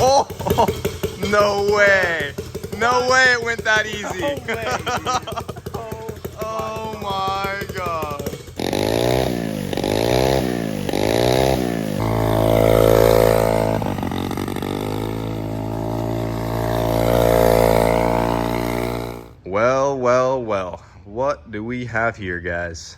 Oh, no way. No way it went that easy. No way, Oh my God. Well, what do we have here, guys?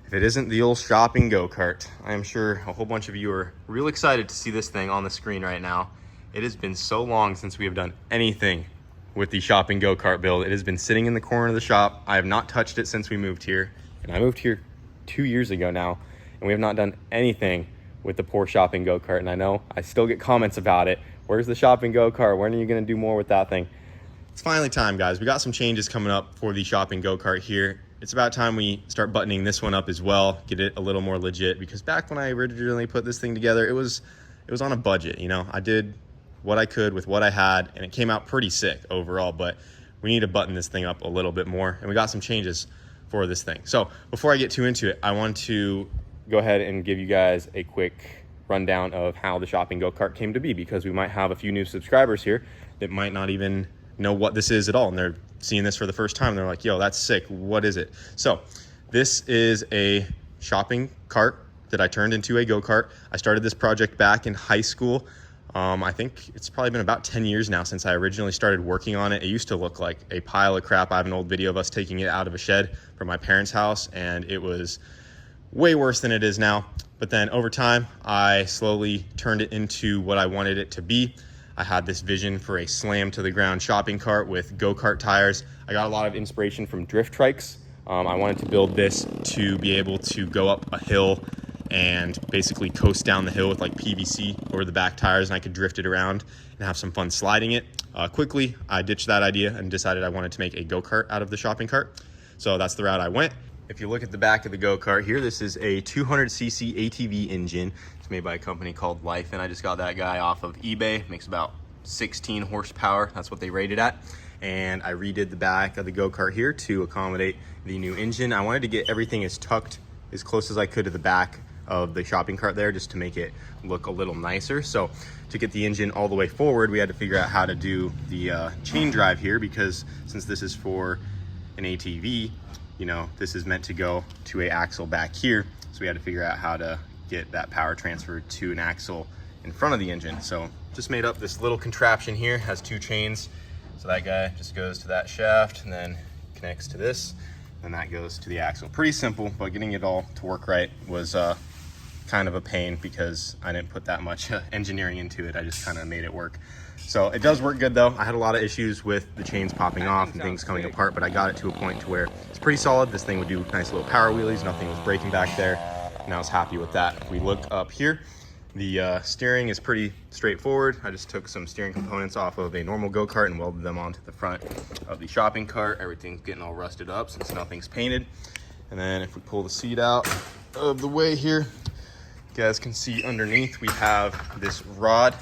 If it isn't the old shopping go-kart, I am sure a whole bunch of you are real excited to see this thing on the screen right now. It has been so long since we have done anything with the shopping go-kart build. It has been sitting in the corner of the shop. I have not touched it since we moved here, and I moved here 2 years ago now, and we have not done anything with the poor shopping go-kart. And I know I still get comments about it. Where's the shopping go-kart? When are you gonna do more with that thing? It's finally time, guys. We got some changes coming up for the shopping go-kart here. It's about time we start buttoning this one up as well, get it a little more legit, because back when I originally put this thing together, it was on a budget, you know. I did what I could with what I had, and it came out pretty sick overall, but we need to button this thing up a little bit more, and we got some changes for this thing. So before I get too into it, I want to go ahead and give you guys a quick rundown of how the shopping go-kart came to be, because we might have a few new subscribers here that might not even know what this is at all, and they're seeing this for the first time, and they're like, yo, that's sick, what is it? So this is a shopping cart that I turned into a go-kart. I started this project back in high school. I think it's probably been about 10 years now since I originally started working on it. It used to look like a pile of crap. I have an old video of us taking it out of a shed from my parents' house, and it was way worse than it is now. But then over time, I slowly turned it into what I wanted it to be. I had this vision for a slam to the ground shopping cart with go-kart tires. I got a lot of inspiration from drift trikes. I wanted to build this to be able to go up a hill and basically coast down the hill with like PVC over the back tires, and I could drift it around and have some fun sliding it. Quickly, I ditched that idea and decided I wanted to make a go-kart out of the shopping cart. So that's the route I went. If you look at the back of the go-kart here, this is a 200cc ATV engine. It's made by a company called Life, and I just got that guy off of eBay. Makes about 16 horsepower. That's what they rated at. And I redid the back of the go-kart here to accommodate the new engine. I wanted to get everything as tucked as close as I could to the back of the shopping cart there, just to make it look a little nicer. So to get the engine all the way forward, we had to figure out how to do the chain drive here, because since this is for an ATV, you know, this is meant to go to a axle back here. So we had to figure out how to get that power transferred to an axle in front of the engine. So just made up this little contraption here, has 2 chains. So that guy just goes to that shaft and then connects to this, and that goes to the axle. Pretty simple, but getting it all to work right was kind of a pain, because I didn't put that much engineering into it. I just kind of made it work. So it does work good though. I had a lot of issues with the chains popping off and things coming apart, but I got it to a point to where it's pretty solid. This thing would do nice little power wheelies. Nothing was breaking back there, and I was happy with that. If we look up here, the steering is pretty straightforward. I just took some steering components off of a normal go-kart and welded them onto the front of the shopping cart. Everything's getting all rusted up since nothing's painted. And then if we pull the seat out of the way here, you guys can see underneath we have this rod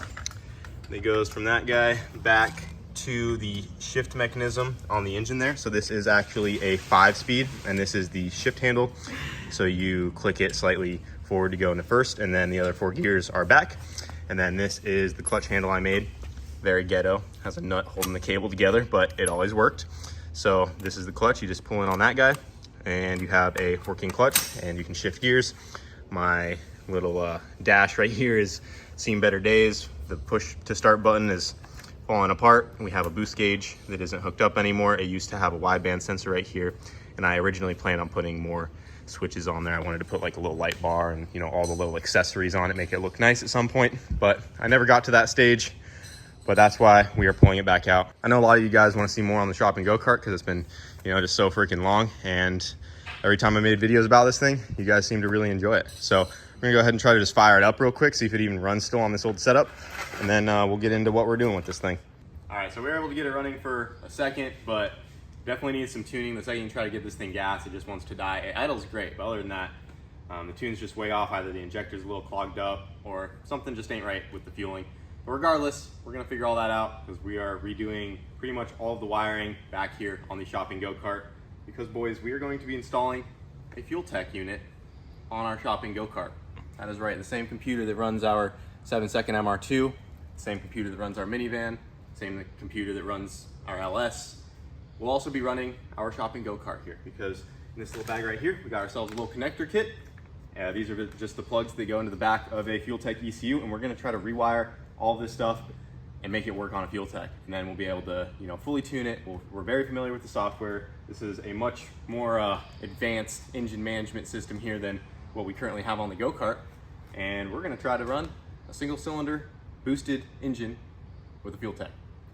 that goes from that guy back to the shift mechanism on the engine there. So this is actually a 5-speed, and this is the shift handle. So you click it slightly forward to go into first, and then the other 4 gears are back. And then this is the clutch handle I made. Very ghetto, has a nut holding the cable together, but it always worked. So this is the clutch. You just pull in on that guy, and you have a working clutch, and you can shift gears. My little dash right here is seen better days. The push to start button is falling apart. We have a boost gauge that isn't hooked up anymore. It used to have a wideband sensor right here, and I originally planned on putting more switches on there. I wanted to put like a little light bar and, you know, all the little accessories on it, make it look nice at some point, but I never got to that stage. But that's why we are pulling it back out. I know a lot of you guys want to see more on the shopping go-kart, because it's been, you know, just so freaking long, and every time I made videos about this thing, you guys seem to really enjoy it. So we're gonna go ahead and try to just fire it up real quick, see if it even runs still on this old setup, and then we'll get into what we're doing with this thing. All right, so we were able to get it running for a second, but definitely needs some tuning. The second you try to get this thing gas, it just wants to die. It idles great, but other than that, the tune's just way off. Either the injector's a little clogged up or something just ain't right with the fueling. But regardless, we're gonna figure all that out, because we are redoing pretty much all of the wiring back here on the shopping go-kart. Because boys, we are going to be installing a fuel tech unit on our shopping go-kart. That is right, the same computer that runs our 7-second MR2, same computer that runs our minivan, same computer that runs our LS. We'll also be running our shopping go-kart here, because in this little bag right here, we got ourselves a little connector kit. These are just the plugs that go into the back of a Fuel Tech ECU, and we're gonna try to rewire all this stuff and make it work on a Fuel Tech. And then we'll be able to, fully tune it. We're very familiar with the software. This is a much more advanced engine management system here than what we currently have on the go-kart. And we're gonna try to run a single cylinder boosted engine with a Fuel Tech.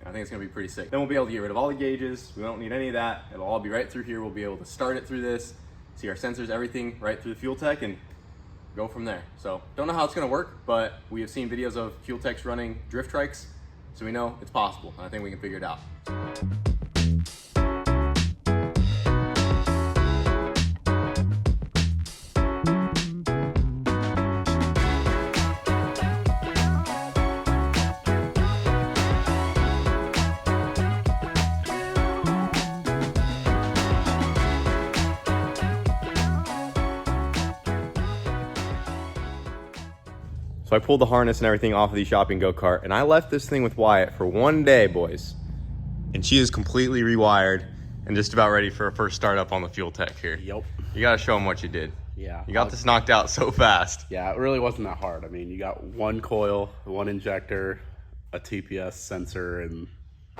I think it's gonna be pretty sick. Then we'll be able to get rid of all the gauges. We don't need any of that. It'll all be right through here. We'll be able to start it through this, see our sensors, everything right through the Fuel Tech, and go from there. So don't know how it's gonna work, but we have seen videos of Fuel Techs running drift trikes, so we know it's possible. And I think we can figure it out. So I pulled the harness and everything off of the shopping go-kart, and I left this thing with Wyatt for 1 day, boys. And she is completely rewired and just about ready for a first startup on the Fuel Tech here. Yep. You gotta show them what you did. Yeah. You got this knocked out so fast. Yeah, it really wasn't that hard. I mean, you got one coil, one injector, a TPS sensor, and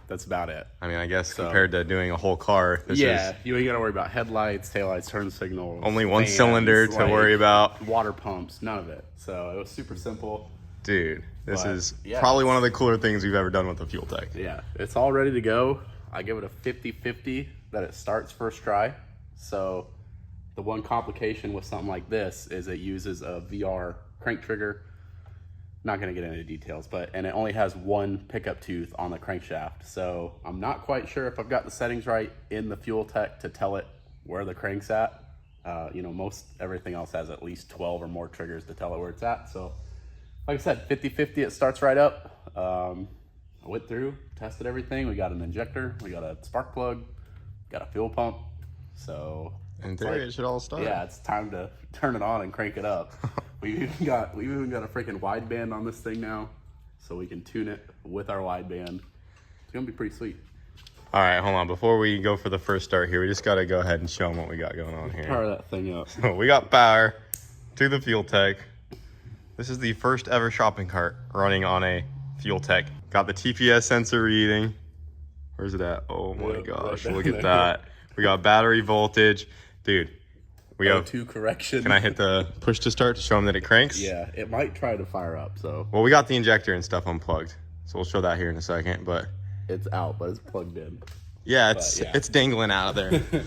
that's about it. I mean, I guess compared to doing a whole car, this is you ain't gotta worry about headlights, taillights, turn signals. only one cylinder to worry about. Water pumps, none of it. So it was super simple. Dude, this is probably one of the cooler things we've ever done with the Fuel Tech. Yeah, it's all ready to go. I give it a 50-50 that it starts first try. So the one complication with something like this is it uses a VR crank trigger. Not going to get into details, and it only has one pickup tooth on the crankshaft. So I'm not quite sure if I've got the settings right in the Fuel Tech to tell it where the crank's at. Most everything else has at least 12 or more triggers to tell it where it's at. So like I said, 50-50, it starts right up. I went through, tested everything. We got an injector, we got a spark plug, got a fuel pump. So in theory, it should all start. Yeah, it's time to turn it on and crank it up. We've even got a freaking wideband on this thing now, so we can tune it with our wideband. It's gonna be pretty sweet. All right, hold on. Before we go for the first start here, we just gotta go ahead and show them what we got going on here. Power that thing up. So we got power to the Fuel Tech. This is the first ever shopping cart running on a Fuel Tech. Got the TPS sensor reading. Where's it at? Oh my gosh, look at that. We got battery voltage. Dude, we have O2 correction. Can I hit the push to start to show them that it cranks? Yeah, it might try to fire up, so. Well, we got the injector and stuff unplugged, so we'll show that here in a second, but. It's out, but it's plugged in. Yeah, it's dangling out of there.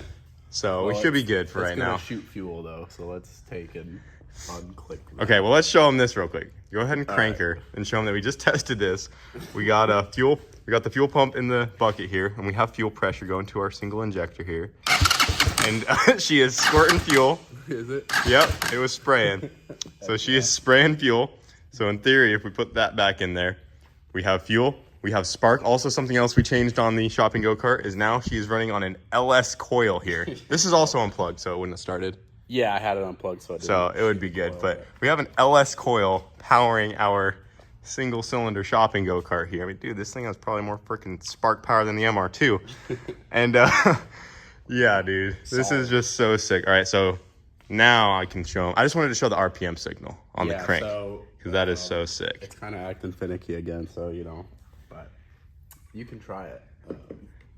So we should be good for right now. It's gonna shoot fuel though, so let's take and unclick. Okay, well let's show them this real quick. Go ahead and crank her and show them that we just tested this. We got we got the fuel pump in the bucket here, and we have fuel pressure going to our single injector here. And she is squirting fuel. Is it? Yep, it was spraying. So she is spraying fuel. So in theory, if we put that back in there, we have fuel. We have spark. Also, something else we changed on the shopping go-kart is now she is running on an LS coil here. This is also unplugged, so it wouldn't have started. Yeah, I had it unplugged, so it would be good. But we have an LS coil powering our single cylinder shopping go-kart here. I mean, dude, this thing has probably more freaking spark power than the MR2. And yeah, dude, this is just so sick. All right, so now I can show them. I just wanted to show the RPM signal on the crank, because that is so sick. It's kind of acting finicky again, so but you can try it.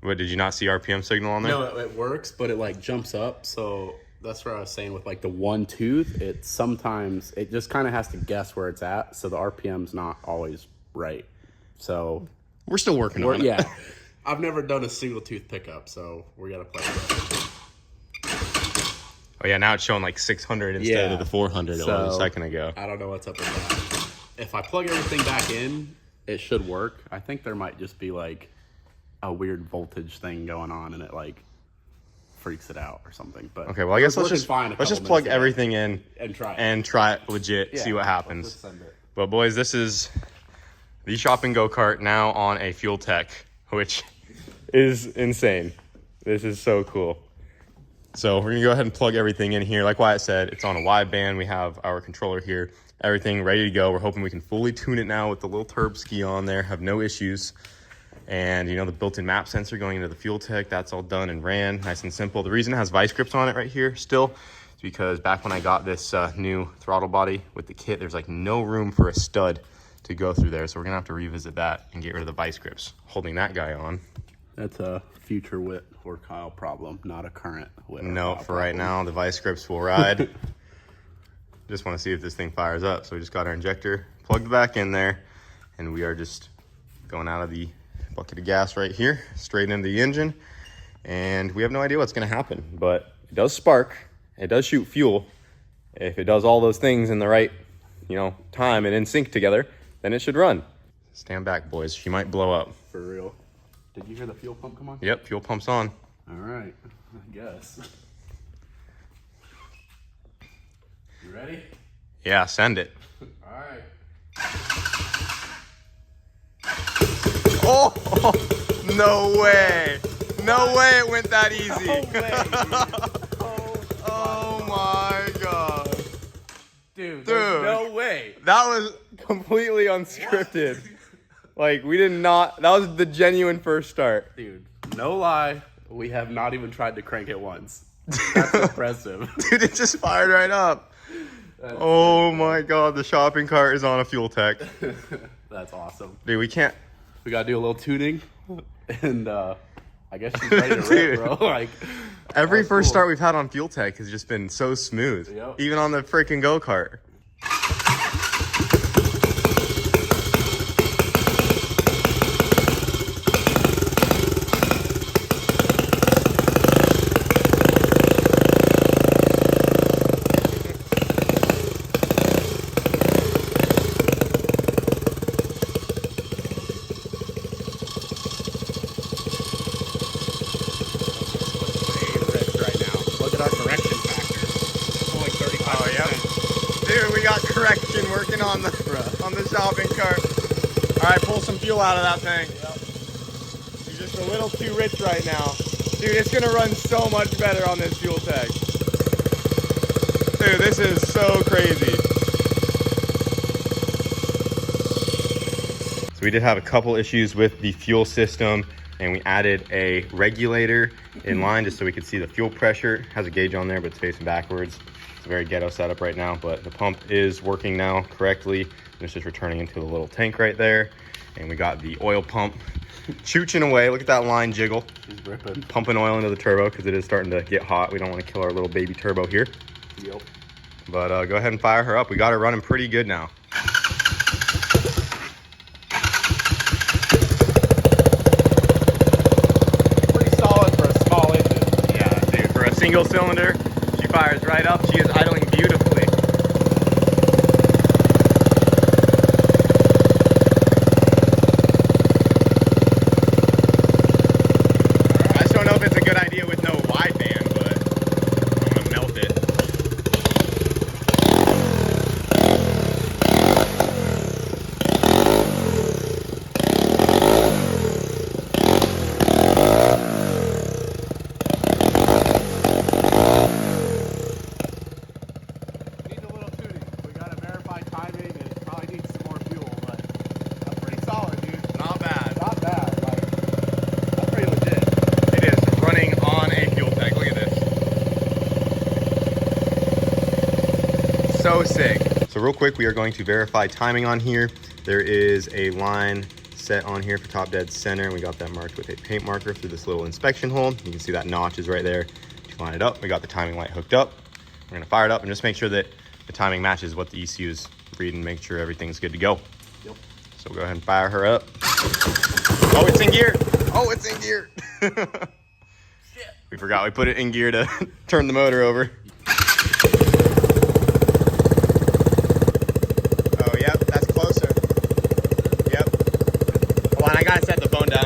What, did you not see RPM signal on there? No, it works, but it like jumps up. So that's what I was saying with like the one tooth. It sometimes it just kind of has to guess where it's at, so the RPM's not always right. So we're still working on it. Yeah, I've never done a single tooth pickup, so we gotta play with it. Oh yeah, now it's showing like 600 instead of the 400 it was a second ago. I don't know what's up with that. If I plug everything back in, it should work. I think there might just be like a weird voltage thing going on, and it like freaks it out or something. But okay, well I guess let's just plug everything in and try it legit, see what happens. But boys, this is the shopping go-kart now on a Fuel Tech, which is insane. This is so cool. So we're gonna go ahead and plug everything in here. Like Wyatt said, it's on a wideband. We have our controller here. everything ready to go. We're hoping we can fully tune it now with the little turb ski on there, have no issues. And you know, the built-in map sensor going into the fuel tank, that's all done and ran, nice and simple. The reason it has vice grips on it right here still is because back when I got this new throttle body with the kit, there's like no room for a stud to go through there. So we're gonna have to revisit that and get rid of the vice grips holding that guy on. That's a future Whit or Kyle problem, not a current Whit. No, for right now, the vice grips will ride. Just want to see if this thing fires up. So we just got our injector plugged back in there, and we are just going out of the bucket of gas right here, straight into the engine. And we have no idea what's going to happen, but it does spark. It does shoot fuel. If it does all those things in the right, you know, time and in sync together, then it should run. Stand back, boys. She might blow up. For real. Did you hear the fuel pump come on? Yep, fuel pump's on. All right, I guess. You ready? Yeah, send it. All right. Oh, no way. No way it went that easy. No way, Oh my God. Dude, there's no way. That was completely unscripted. Like, we did not, that was the genuine first start. Dude, no lie, we have not even tried to crank it once. That's impressive. Dude, it just fired right up. Oh my God, the shopping cart is on a fuel tech. That's awesome. Dude, we can't. We gotta do a little tuning, and I guess she's ready to rip, bro. Like, Every first cool. start we've had on fuel tech has just been so smooth. Yep. Even on the freaking go-kart. Correction working on the shopping cart. All right, pull some fuel out of that thing. Yep. You're just a little too rich right now. Dude, it's gonna run so much better on this fuel tank. Dude, this is so crazy. So we did have a couple issues with the fuel system, and we added a regulator in line just so we could see the fuel pressure. It has a gauge on there, but it's facing backwards. It's a very ghetto setup right now, but the pump is working now correctly. It's just returning into the little tank right there. And we got the oil pump chooching away. Look at that line jiggle. She's ripping. Pumping oil into the turbo because it is starting to get hot. We don't want to kill our little baby turbo here. Yep. But go ahead and fire her up. We got her running pretty good now. Pretty solid for a small engine. Yeah, dude, for a single cylinder, she fires right up. She is idling beautifully. I just don't know if it's a good idea with no wideband, but I'm gonna melt it. Needs a little tuning. We gotta verify timing, and it probably needs some more fuel, but that's pretty solid, dude. Not bad. Not bad. Like, that's pretty legit. It is running on a fuel tank. Look at this. So sick. So real quick, we are going to verify timing on here. There is a line set on here for top dead center, and we got that marked with a paint marker through this little inspection hole. You can see that notch is right there. To line it up, we got the timing light hooked up. We're gonna fire it up and just make sure that the timing matches what the ECU is reading, make sure everything's good to go. Yep. So we'll go ahead and fire her up. Oh, it's in gear. Oh, it's in gear. Shit. We forgot we put it in gear to turn the motor over. Oh, yep, that's closer. Yep. Hold on, I gotta set the phone down.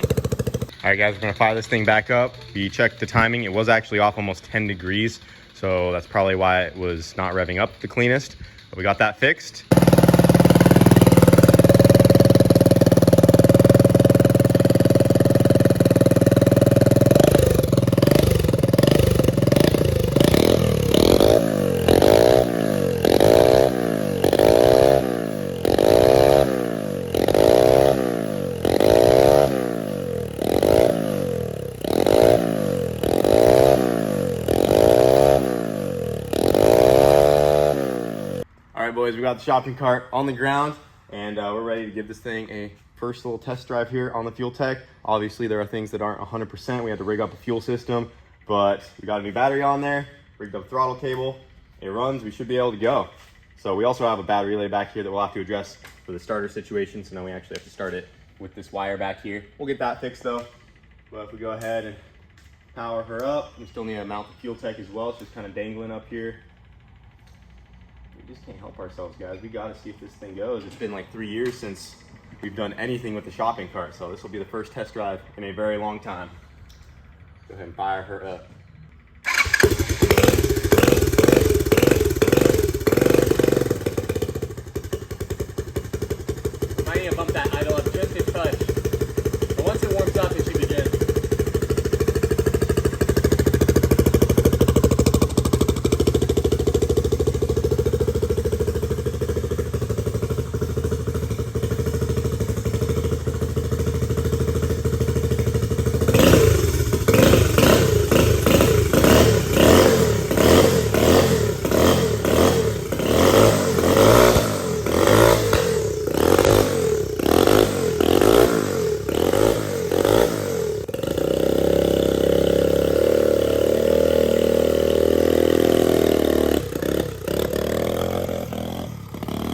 All right, guys, we're gonna fire this thing back up. We checked the timing. It was actually off almost 10 degrees, so that's probably why it was not revving up the cleanest. But we got that fixed. boys, we got the shopping cart on the ground, and we're ready to give this thing a first little test drive here on the Fuel Tech. Obviously, there are things that aren't 100%. We had to rig up a fuel system, but we got a new battery on there, rigged up a throttle cable. It runs, we should be able to go. So we also have a battery relay back here that we'll have to address for the starter situation. So now we actually have to start it with this wire back here. We'll get that fixed though. But if we go ahead and power her up, we still need to mount the Fuel Tech as well. It's just kind of dangling up here. We just can't help ourselves, guys. We got to see if this thing goes. It's been like 3 years since we've done anything with the shopping cart. So this will be the first test drive in a very long time. Go ahead and fire her up. Might need to bump that idle up just a touch. But once it warms up, it should be good.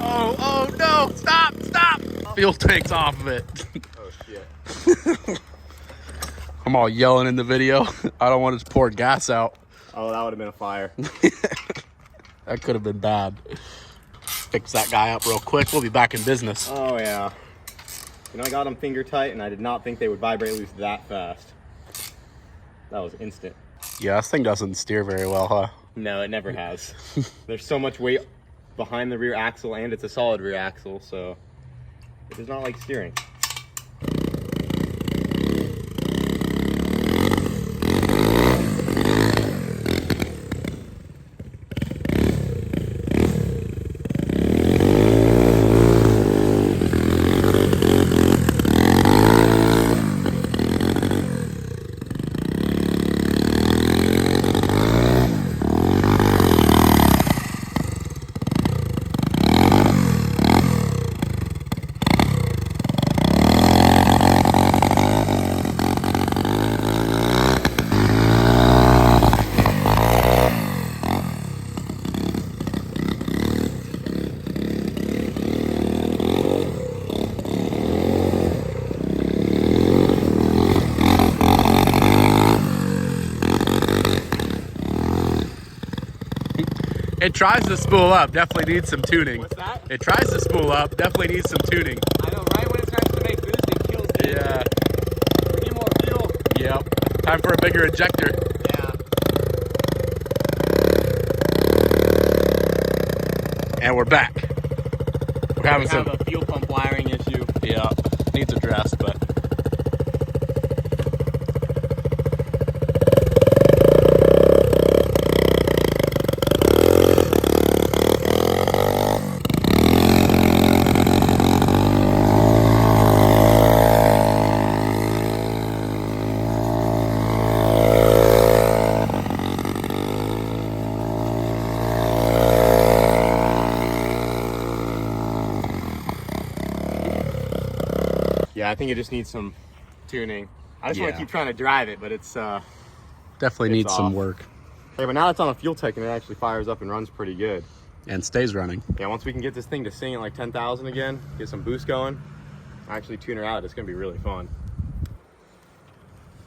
Oh no, stop. Fuel tank's off of it. Oh shit. I'm all yelling in the video. I don't want to pour gas out. Oh, that would have been a fire. That could have been bad. Fix that guy up real quick. We'll be back in business. Oh yeah. You know, I got them finger tight and I did not think they would vibrate loose that fast. That was instant. Yeah, this thing doesn't steer very well, huh? No, it never has. There's so much weight behind the rear axle and it's a solid rear axle, so it does not like steering. It tries to spool up, definitely needs some tuning. What's that? It tries to spool up, definitely needs some tuning. I know, right when it starts to make boost, it kills the engine. Yeah. We need more fuel. Yep. Time for a bigger injector. Yeah. And we're back. We're having We some. have a fuel pump wiring issue. Yeah, needs addressed, but. Yeah, I think it just needs some tuning. I just want Yeah. to keep trying to drive it, but it's Definitely It's needs some off. work. hey, but now it's on a Fuel Tech and it actually fires up and runs pretty good. And stays running. Yeah, once we can get this thing to sing at like 10,000 again, get some boost going, actually tune her out, it's gonna be really fun.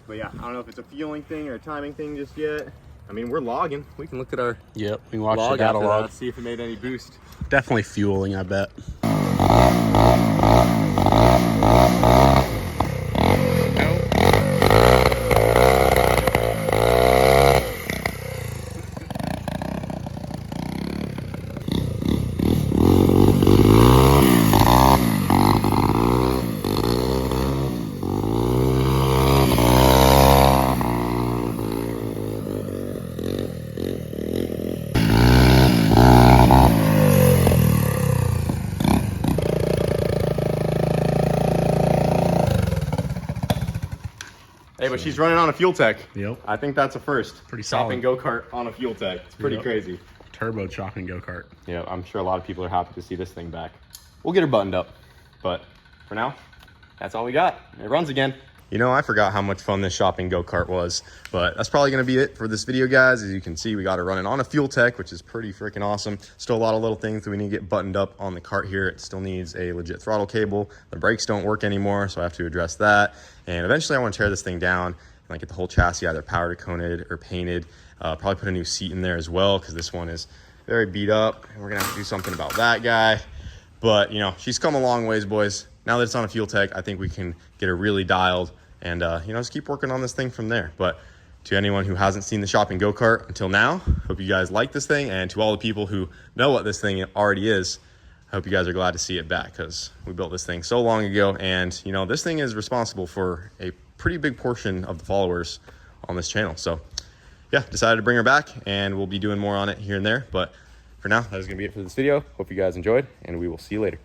But yeah, I don't know if it's a fueling thing or a timing thing just yet. I mean, we're logging. We can look at our Yep, we can watch the log data after log. that, see if it made any boost. Definitely fueling, I bet. Hey, but she's running on a Fuel Tech. Yep. I think that's a first. Pretty Shopping solid. go-kart on a Fuel Tech. It's pretty Yep. crazy. turbo chopping go-kart. Yeah, I'm sure a lot of people are happy to see this thing back. We'll get her buttoned up, but for now, that's all we got. It runs again. You know, I forgot how much fun this shopping go-kart was, but that's probably gonna be it for this video, guys. As you can see, we got it running on a fuel tech, which is pretty freaking awesome. Still a lot of little things that we need to get buttoned up on the cart here. It still needs a legit throttle cable. The brakes don't work anymore, so I have to address that. And eventually I wanna tear this thing down and like get the whole chassis either powder coated or painted. Probably put a new seat in there as well, because this one is very beat up. And we're gonna have to do something about that guy. But you know, she's come a long ways, boys. Now that it's on a fuel tech, I think we can get her really dialed and you know, just keep working on this thing from there. But to anyone who hasn't seen the shopping go-kart until now, hope you guys like this thing. And to all the people who know what this thing already is, I hope you guys are glad to see it back, because we built this thing so long ago. And you know, this thing is responsible for a pretty big portion of the followers on this channel. So yeah, decided to bring her back, and we'll be doing more on it here and there. But for now, that is gonna be it for this video. Hope you guys enjoyed, and we will see you later.